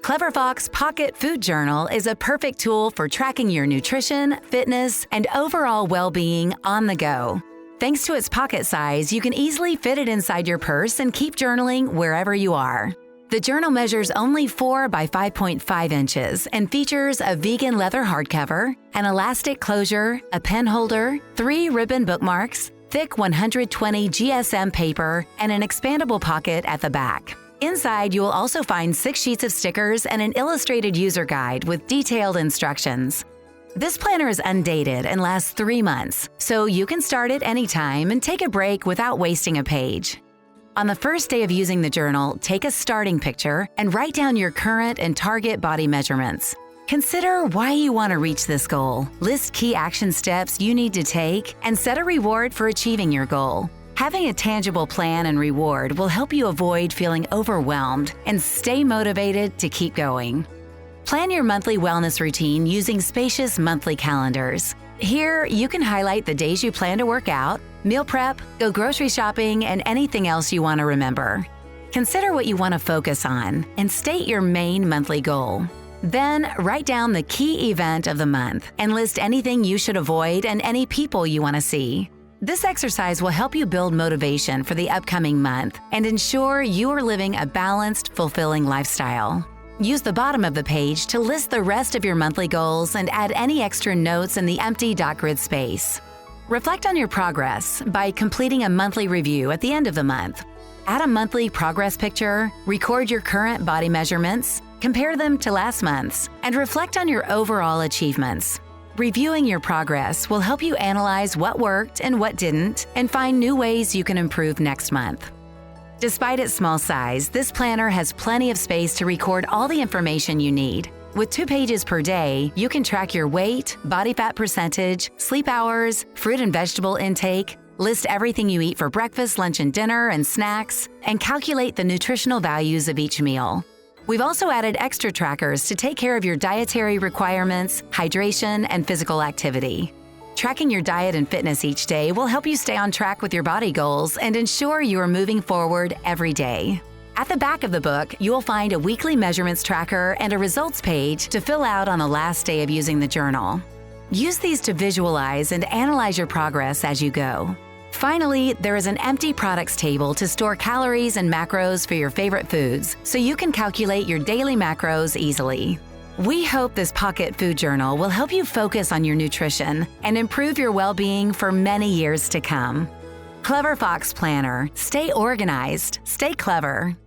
Clever Fox Pocket Food Journal is a perfect tool for tracking your nutrition, fitness, and overall well-being on the go. Thanks to its pocket size, you can easily fit it inside your purse and keep journaling wherever you are. The journal measures only 4 by 5.5 inches and features a vegan leather hardcover, an elastic closure, a pen holder, 3 ribbon bookmarks, thick 120 GSM paper, and an expandable pocket at the back. Inside, you will also find 6 sheets of stickers and an illustrated user guide with detailed instructions. This planner is undated and lasts 3 months, so you can start it anytime and take a break without wasting a page. On the first day of using the journal, take a starting picture and write down your current and target body measurements. Consider why you want to reach this goal, list key action steps you need to take, and set a reward for achieving your goal. Having a tangible plan and reward will help you avoid feeling overwhelmed and stay motivated to keep going. Plan your monthly wellness routine using spacious monthly calendars. Here, you can highlight the days you plan to work out, meal prep, go grocery shopping, and anything else you want to remember. Consider what you want to focus on and state your main monthly goal. Then, write down the key event of the month and list anything you should avoid and any people you want to see. This exercise will help you build motivation for the upcoming month and ensure you are living a balanced, fulfilling lifestyle. Use the bottom of the page to list the rest of your monthly goals and add any extra notes in the empty dot grid space. Reflect on your progress by completing a monthly review at the end of the month. Add a monthly progress picture, record your current body measurements, compare them to last month's, and reflect on your overall achievements. Reviewing your progress will help you analyze what worked and what didn't and find new ways you can improve next month. Despite its small size, this planner has plenty of space to record all the information you need. With 2 pages per day, you can track your weight, body fat percentage, sleep hours, fruit and vegetable intake, list everything you eat for breakfast, lunch, and dinner, and snacks, and calculate the nutritional values of each meal. We've also added extra trackers to take care of your dietary requirements, hydration, and physical activity. Tracking your diet and fitness each day will help you stay on track with your body goals and ensure you are moving forward every day. At the back of the book, you will find a weekly measurements tracker and a results page to fill out on the last day of using the journal. Use these to visualize and analyze your progress as you go. Finally, there is an empty products table to store calories and macros for your favorite foods, so you can calculate your daily macros easily. We hope this pocket food journal will help you focus on your nutrition and improve your well-being for many years to come. Clever Fox Planner. Stay organized, stay clever.